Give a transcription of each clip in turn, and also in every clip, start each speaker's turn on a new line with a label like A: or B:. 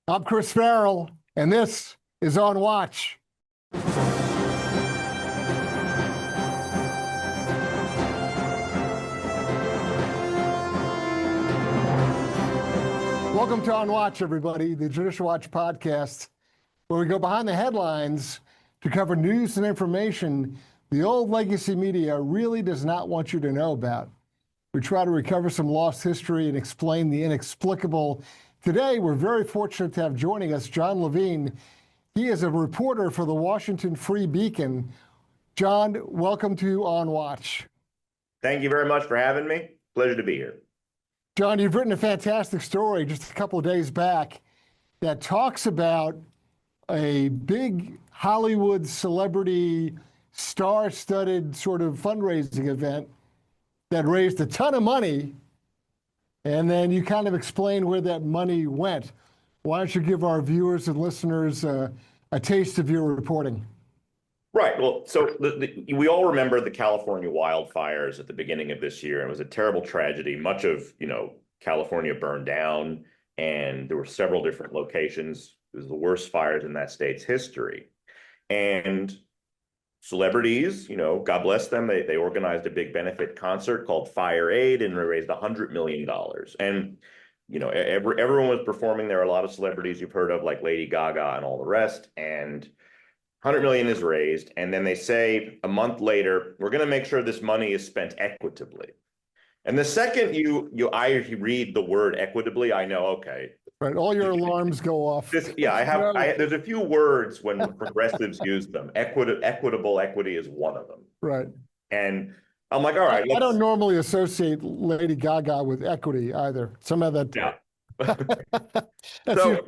A: I'm Chris Farrell, and this is On Watch. Welcome to On Watch, everybody, the Judicial Watch podcast, where we go behind the headlines to cover news and information the old legacy media really does not want you to know about. We try to recover some lost history and explain the inexplicable. Today, we're very fortunate to have joining us Jon Levine. He is a reporter for the Washington Free Beacon. Jon, welcome to On Watch.
B: Thank you very much for having me. Pleasure to be here.
A: Jon, you've written a fantastic story just a couple of days back that talks about a big Hollywood celebrity, star-studded sort of fundraising event that raised a ton of money, and then you kind of explain where that money went. Why don't you give our viewers and listeners a taste of your reporting?
B: Right. Well, so we all remember the California wildfires at the beginning of this year. It was a terrible tragedy. Much of, California burned down, and there were several different locations. It was the worst fires in that state's history. And celebrities, God bless them, they organized a big benefit concert called Fire Aid, and they raised $100 million. And, everyone was performing there. A lot of celebrities you've heard of, like Lady Gaga and all the rest. And 100 million is raised. And then they say a month later, we're going to make sure this money is spent equitably. And the second I read the word equitably, I know, okay.
A: Right, all your alarms go off.
B: There's a few words when progressives use them. Equitable equity is one of them.
A: Right.
B: And I'm like, all right.
A: I don't normally associate Lady Gaga with equity either. Some of that.
B: Yeah. So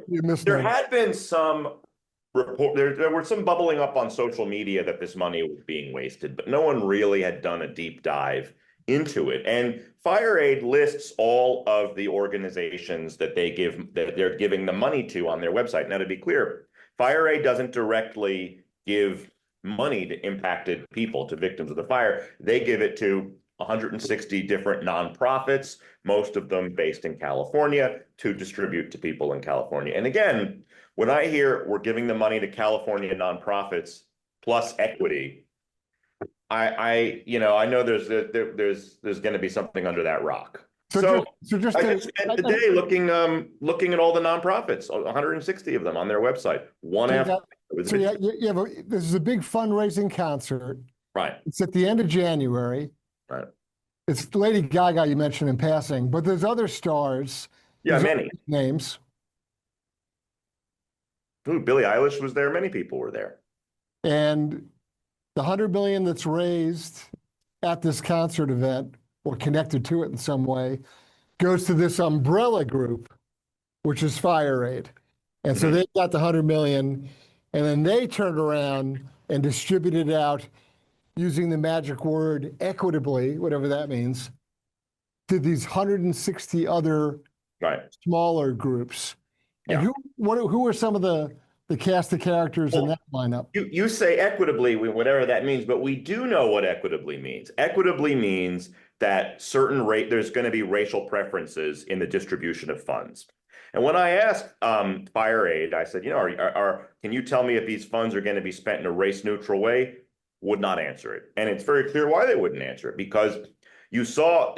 B: there had been some report. There were some bubbling up on social media that this money was being wasted, but no one really had done a deep dive into it. And Fire Aid lists all of the organizations that they're giving the money to on their website. Now, to be clear, Fire Aid doesn't directly give money to impacted people, to victims of the fire. They give it to 160 different nonprofits, most of them based in California, to distribute to people in California. And again, when I hear we're giving the money to California nonprofits plus equity, I know there's going to be something under that rock. So just I spent the day looking at all the nonprofits, 160 of them on their website, one after.
A: So this is a big fundraising concert.
B: Right.
A: It's at the end of January.
B: Right.
A: It's Lady Gaga you mentioned in passing, but there's other stars.
B: Yeah, many
A: names.
B: Ooh, Billie Eilish was there. Many people were there.
A: And the $100 million that's raised at this concert event, or connected to it in some way, goes to this umbrella group, which is Fire Aid. And so they got the $100 million, and then they turned around and distributed it out using the magic word equitably, whatever that means, to these 160 other smaller groups. And who are some of the cast of characters in that lineup?
B: You say equitably, whatever that means, but we do know what equitably means. Equitably means that there's going to be racial preferences in the distribution of funds. And when I asked Fire Aid, I said, can you tell me if these funds are going to be spent in a race-neutral way? Would not answer it. And it's very clear why they wouldn't answer it, because you saw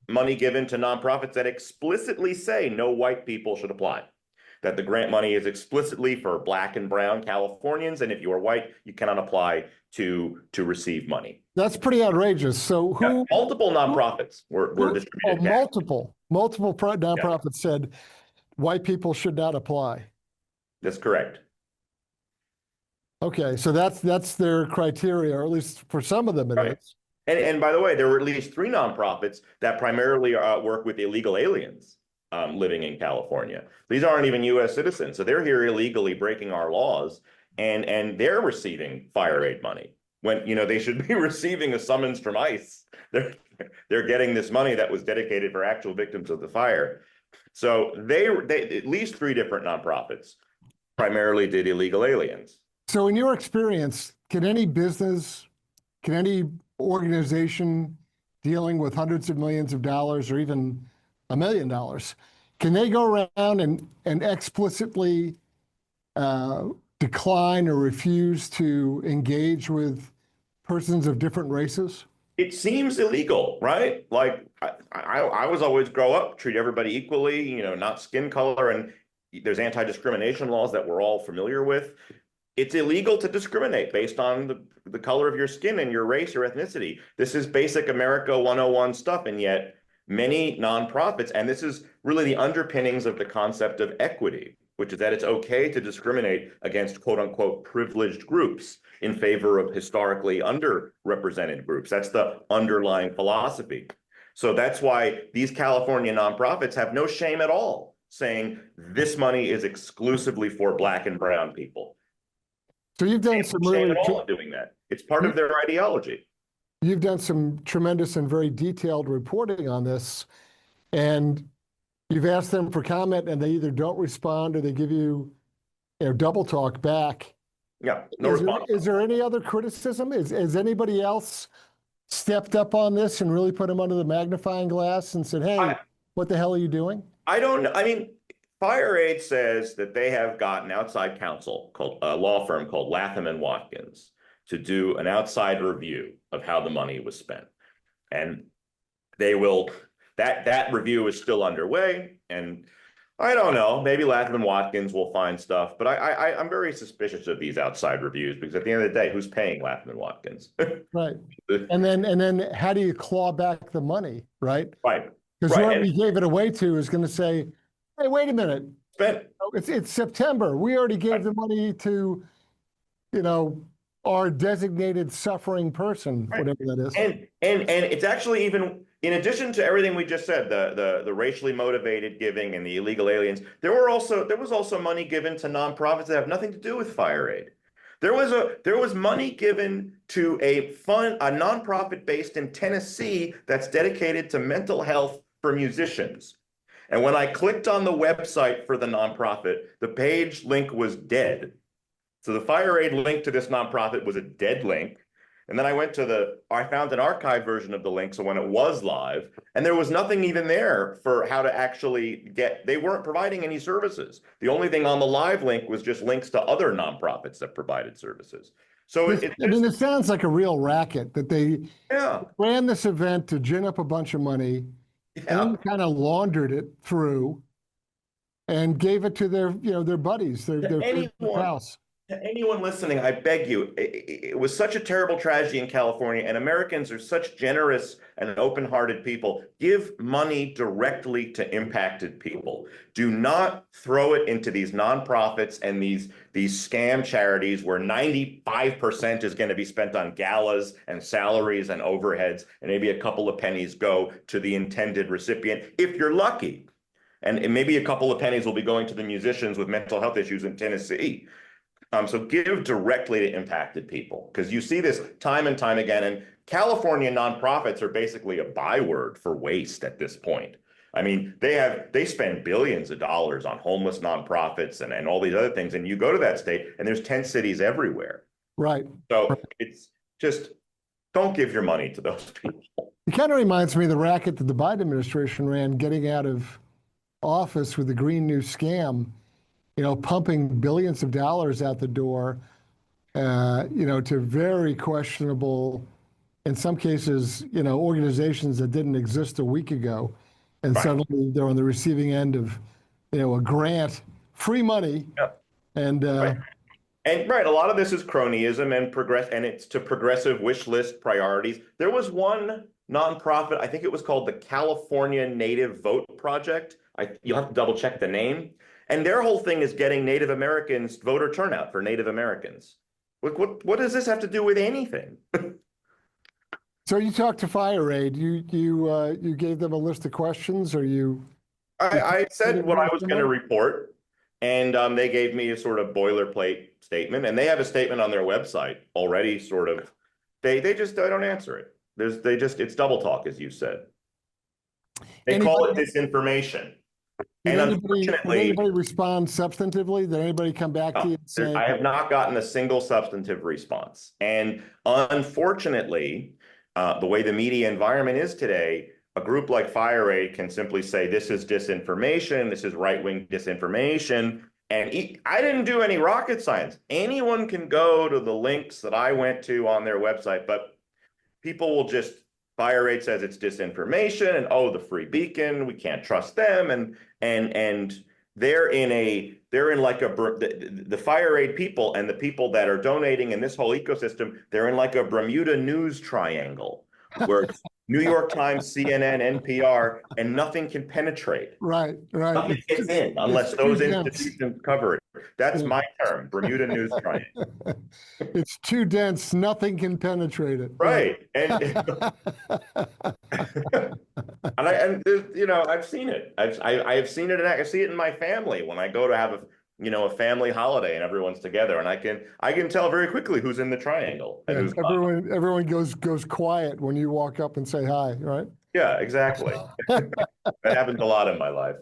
B: money given to nonprofits that explicitly say no white people should apply, that the grant money is explicitly for Black and brown Californians, and if you are white, you cannot apply to receive money.
A: That's pretty outrageous. So
B: multiple nonprofits were distributed.
A: Multiple nonprofits said white people should not apply.
B: That's correct.
A: Okay, so that's their criteria, or at least for some of them it is.
B: And by the way, there were at least 3 nonprofits that primarily work with illegal aliens living in California. These aren't even U.S. citizens, so they're here illegally breaking our laws, and they're receiving Fire Aid money when they should be receiving a summons from ICE. They're getting this money that was dedicated for actual victims of the fire. So they at least 3 different nonprofits primarily did illegal aliens.
A: So in your experience, can any organization dealing with hundreds of millions of dollars or even $1 million, can they go around and explicitly decline or refuse to engage with persons of different races?
B: It seems illegal, right? Like I was always grow up, treat everybody equally, not skin color, and there's anti-discrimination laws that we're all familiar with. It's illegal to discriminate based on the color of your skin and your race or ethnicity. This is basic America 101 stuff, and yet many nonprofits, and this is really the underpinnings of the concept of equity, which is that it's okay to discriminate against quote unquote privileged groups in favor of historically underrepresented groups. That's the underlying philosophy. So that's why these California nonprofits have no shame at all saying this money is exclusively for Black and brown people.
A: So you've done some really
B: doing that. It's part of their ideology.
A: You've done some tremendous and very detailed reporting on this, and you've asked them for comment, and they either don't respond or they give you, double talk back.
B: Yeah, no response.
A: Is there any other criticism? Has anybody else stepped up on this and really put them under the magnifying glass and said, "Hey, what the hell are you doing?"
B: I don't know. I mean, FireAid says that they have gotten outside counsel, called a law firm called Latham and Watkins, to do an outside review of how the money was spent. And they will, that review is still underway. And I don't know, maybe Latham and Watkins will find stuff, but I'm very suspicious of these outside reviews because at the end of the day, who's paying Latham and Watkins?
A: Right. And then how do you claw back the money, right?
B: Right.
A: Because whoever you gave it away to is going to say, "Hey, wait a minute. It's September. We already gave the money to, our designated suffering person," whatever that is.
B: And it's actually even in addition to everything we just said, the racially motivated giving and the illegal aliens, there was also money given to nonprofits that have nothing to do with FireAid. There was money given to a nonprofit based in Tennessee that's dedicated to mental health for musicians. And when I clicked on the website for the nonprofit, the page link was dead. So the FireAid link to this nonprofit was a dead link. And then I found an archived version of the link, so when it was live, and there was nothing even there for how to actually they weren't providing any services. The only thing on the live link was just links to other nonprofits that provided services. So
A: it sounds like a real racket that they ran this event to gin up a bunch of money, and then kind of laundered it through and gave it to their buddies, their pals.
B: To anyone listening, I beg you, it was such a terrible tragedy in California, and Americans are such generous and open-hearted people. Give money directly to impacted people. Do not throw it into these nonprofits and these scam charities where 95% is going to be spent on galas and salaries and overheads, and maybe a couple of pennies go to the intended recipient, if you're lucky. And maybe a couple of pennies will be going to the musicians with mental health issues in Tennessee. So give directly to impacted people, because you see this time and time again. And California nonprofits are basically a byword for waste at this point. I mean, they spend billions of dollars on homeless nonprofits and all these other things. And you go to that state and there's tent cities everywhere.
A: Right.
B: So it's just, don't give your money to those people.
A: It kind of reminds me of the racket that the Biden administration ran getting out of office with the Green New Scam. Pumping billions of dollars out the door, to very questionable, in some cases, organizations that didn't exist a week ago. And suddenly they're on the receiving end of, a grant, free money.
B: Yep.
A: And
B: a lot of this is cronyism and it's to progressive wish list priorities. There was one nonprofit, I think it was called the California Native Vote Project. You'll have to double check the name. And their whole thing is getting Native Americans voter turnout for Native Americans. What does this have to do with anything?
A: So you talked to FireAid. You gave them a list of questions, or you?
B: I said what I was going to report, and they gave me a sort of boilerplate statement, and they have a statement on their website already. Sort of, they don't answer it. It's double talk, as you said. They call it disinformation.
A: Did anybody respond substantively? Did anybody come back to you and say?
B: I have not gotten a single substantive response. And unfortunately, the way the media environment is today, a group like FireAid can simply say, this is disinformation, this is right-wing disinformation. And I didn't do any rocket science. Anyone can go to the links that I went to on their website, but people will just, FireAid says it's disinformation, and oh, the Free Beacon, we can't trust them, and they're in like the FireAid people and the people that are donating in this whole ecosystem, they're in like a Bermuda news triangle where it's New York Times, CNN, NPR, and nothing can penetrate.
A: Right.
B: Nothing gets in unless those institutions cover it. That's my term, Bermuda news triangle.
A: It's too dense, nothing can penetrate it.
B: Right. And I've seen it. I have seen it, and I see it in my family when I go to have a family holiday and everyone's together, and I can tell very quickly who's in the triangle and who's not.
A: Everyone goes quiet when you walk up and say hi, right?
B: Yeah, exactly. That happens a lot in my life.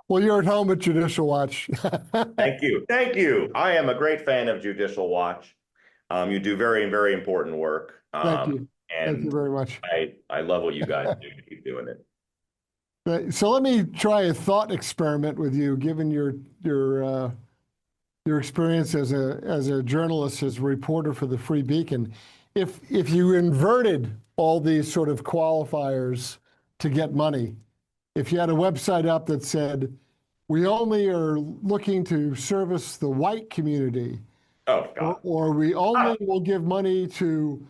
A: Well, you're at home at Judicial Watch.
B: Thank you. Thank you. I am a great fan of Judicial Watch. You do very, very important work.
A: Thank you.
B: And
A: thank you very much.
B: I love what you guys do to keep doing it.
A: So let me try a thought experiment with you, given your experience as a journalist, as a reporter for the Free Beacon. If you inverted all these sort of qualifiers to get money, if you had a website up that said, we only are looking to service the white community,
B: oh, God.
A: or we only will give money to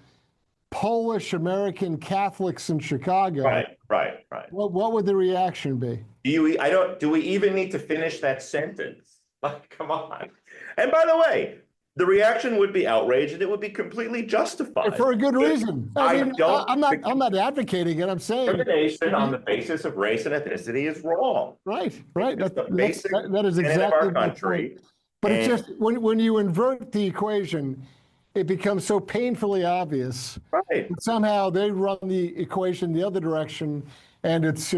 A: Polish American Catholics in Chicago.
B: Right.
A: What would the reaction be?
B: Do we even need to finish that sentence? Like, come on. And by the way, the reaction would be outrage, and it would be completely justified.
A: For a good reason. I'm not advocating it. I'm saying
B: discrimination on the basis of race and ethnicity is wrong.
A: Right.
B: That
A: is exactly
B: our country.
A: But it's just when you invert the equation, it becomes so painfully obvious.
B: Right.
A: That somehow they run the equation the other direction, and it's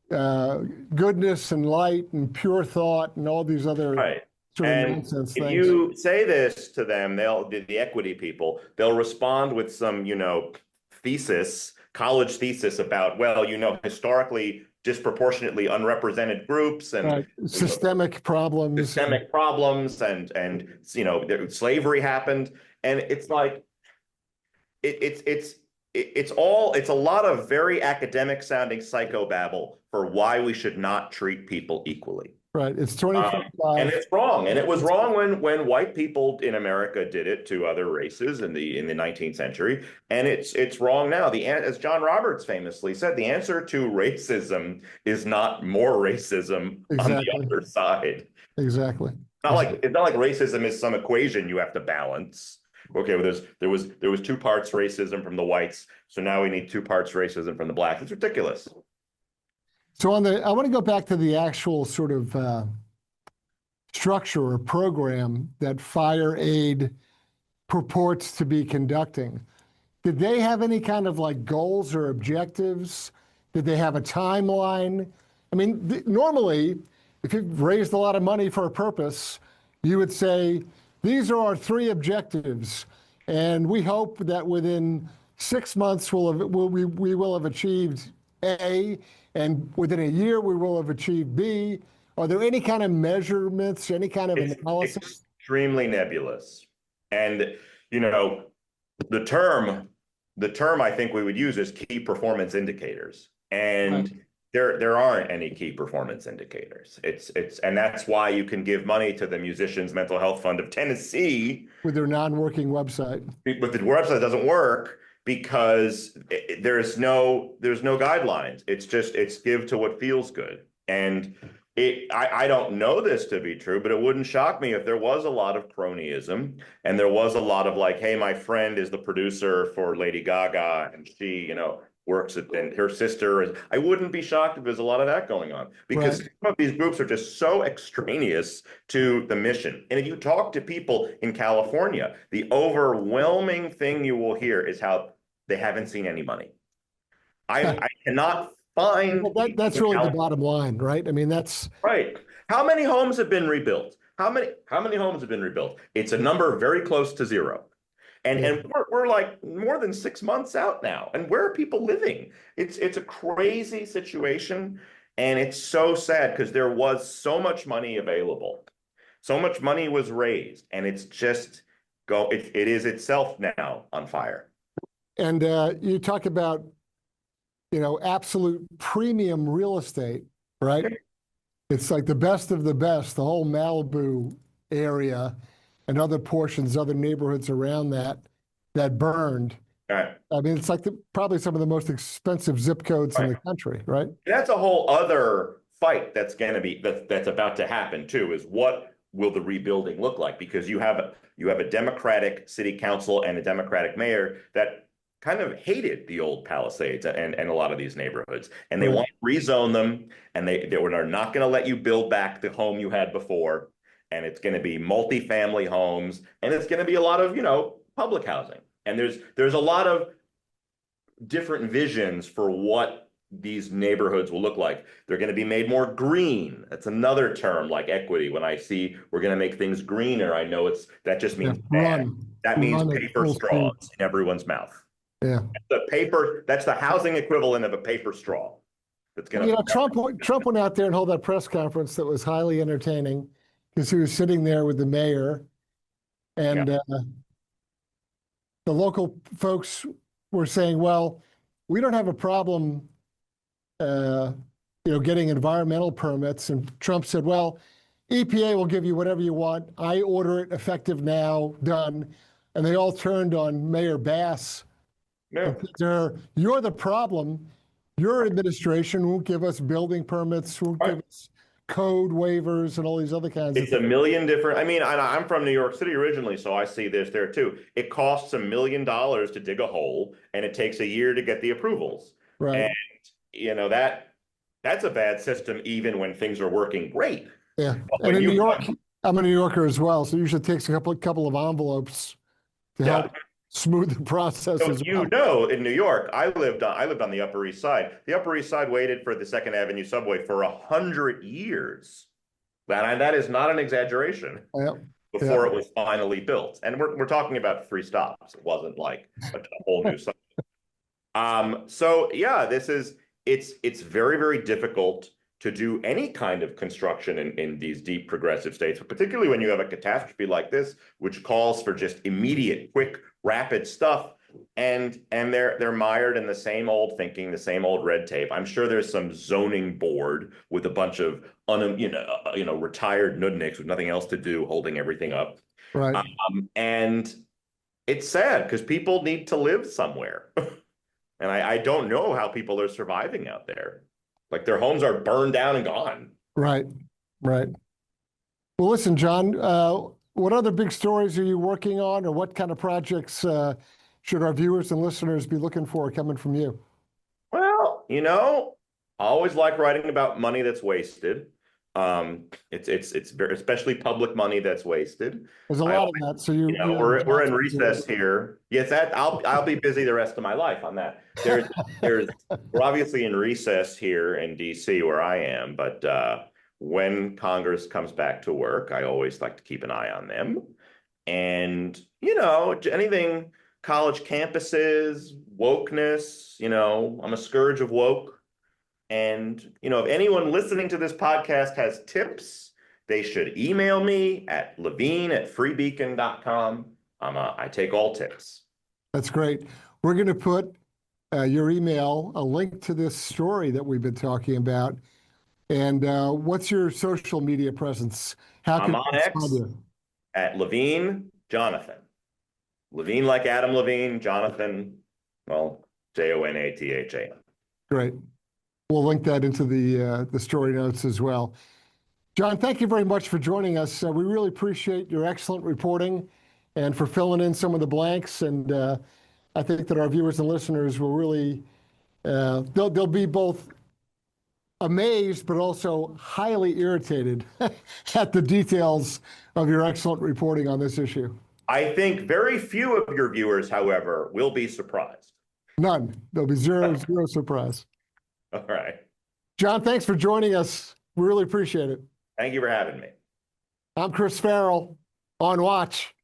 A: goodness and light and pure thought and all these other.
B: Right.
A: Sort of
B: and
A: nonsense
B: if
A: things.
B: You say this to them, the equity people, they'll respond with some, college thesis about, historically disproportionately unrepresented groups and
A: systemic problems,
B: and slavery happened, and it's like it's a lot of very academic sounding psychobabble for why we should not treat people equally.
A: Right. It's 2025.
B: And it's wrong. And it was wrong when white people in America did it to other races in the 19th century. And it's wrong now. As John Roberts famously said, the answer to racism is not more racism on the other side.
A: Exactly.
B: It's not like racism is some equation you have to balance. Okay, well, there was 2 parts racism from the whites, so now we need 2 parts racism from the blacks. It's ridiculous.
A: So I want to go back to the actual sort of structure or program that FireAid purports to be conducting. Did they have any kind of like goals or objectives? Did they have a timeline? I mean, normally, if you've raised a lot of money for a purpose, you would say, these are our 3 objectives, and we hope that within 6 months we will have achieved A, and within a year we will have achieved B. Are there any kind of measurements, any kind of analysis?
B: It's extremely nebulous. And, the term I think we would use is key performance indicators. And there aren't any key performance indicators. And that's why you can give money to the Musicians Mental Health Fund of Tennessee.
A: With their non-working website.
B: But the website doesn't work because there's no guidelines. It's give to what feels good. And I don't know this to be true, but it wouldn't shock me if there was a lot of cronyism and there was a lot of like, hey, my friend is the producer for Lady Gaga and she, works at, and her sister is, I wouldn't be shocked if there's a lot of that going on because some of these groups are just so extraneous to the mission. And if you talk to people in California, the overwhelming thing you will hear is how they haven't seen any money. I cannot find.
A: Well, that's really the bottom line, right? I mean, that's
B: right. How many homes have been rebuilt? How many homes have been rebuilt? It's a number very close to 0. And we're like more than 6 months out now. And where are people living? It's a crazy situation. And it's so sad because there was so much money available. So much money was raised, and it's just it is itself now on fire.
A: And you talk about, absolute premium real estate, right? It's like the best of the best, the whole Malibu area and other portions, other neighborhoods around that burned.
B: All right.
A: I mean, it's like probably some of the most expensive zip codes in the country, right?
B: That's a whole other fight that's about to happen too, is what will the rebuilding look like? Because you have a Democratic city council and a Democratic mayor that kind of hated the old Palisades and a lot of these neighborhoods, and they want to rezone them, and they are not going to let you build back the home you had before, and it's going to be multifamily homes, and it's going to be a lot of public housing, and there's a lot of different visions for what these neighborhoods will look like. They're going to be made more green. That's another term, like equity. When I see we're going to make things greener, I know that just means bad. That means paper straws in everyone's mouth.
A: Yeah.
B: That's the housing equivalent of a paper straw. That's going to.
A: Trump went out there and held that press conference that was highly entertaining because he was sitting there with the mayor, and the local folks were saying, well, we don't have a problem getting environmental permits. And Trump said, well, EPA will give you whatever you want. I order it, effective now, done. And they all turned on Mayor Bass.
B: Yeah.
A: You're the problem. Your administration won't give us building permits, won't give us code waivers and all these other kinds of things.
B: It's a million different. I mean, I'm from New York City originally, so I see this there too. It costs $1 million to dig a hole, and it takes a year to get the approvals.
A: Right.
B: And that's a bad system even when things are working great.
A: Yeah. And in New York, I'm a New Yorker as well, so it usually takes a couple of envelopes to help smooth the process.
B: So in New York, I lived on the Upper East Side. The Upper East Side waited for the Second Avenue subway for 100 years. That is not an exaggeration. Before it was finally built, and we're talking about 3 stops. It wasn't like a whole new subway. So yeah, it's very, very difficult to do any kind of construction in these deep progressive states, but particularly when you have a catastrophe like this, which calls for just immediate, quick, rapid stuff. And they're mired in the same old thinking, the same old red tape. I'm sure there's some zoning board with a bunch of retired nudniks with nothing else to do, holding everything up.
A: Right.
B: And it's sad because people need to live somewhere. And I don't know how people are surviving out there. Like their homes are burned down and gone.
A: Right. Well, listen, Jon, what other big stories are you working on, or what kind of projects should our viewers and listeners be looking for coming from you?
B: Well, I always like writing about money that's wasted. It's very, especially public money that's wasted.
A: There's a lot of that. So
B: we're in recess here. Yes, I'll be busy the rest of my life on that. We're obviously in recess here in DC where I am, but when Congress comes back to work, I always like to keep an eye on them. And anything college campuses, wokeness, I'm a scourge of woke. And, if anyone listening to this podcast has tips, they should email me at levine@freebeacon.com. I take all tips.
A: That's great. We're going to put your email, a link to this story that we've been talking about. And what's your social media presence?
B: I'm on X at Levine Jonathan. Levine like Adam Levine, Jonathan, well, Jonathan.
A: Great. We'll link that into the story notes as well. Jon, thank you very much for joining us. We really appreciate your excellent reporting and for filling in some of the blanks. And I think that our viewers and listeners will really, they'll be both amazed, but also highly irritated at the details of your excellent reporting on this issue.
B: I think very few of your viewers, however, will be surprised.
A: None. There'll be zero surprise.
B: All right.
A: Jon, thanks for joining us. We really appreciate it.
B: Thank you for having me.
A: I'm Chris Farrell, on watch.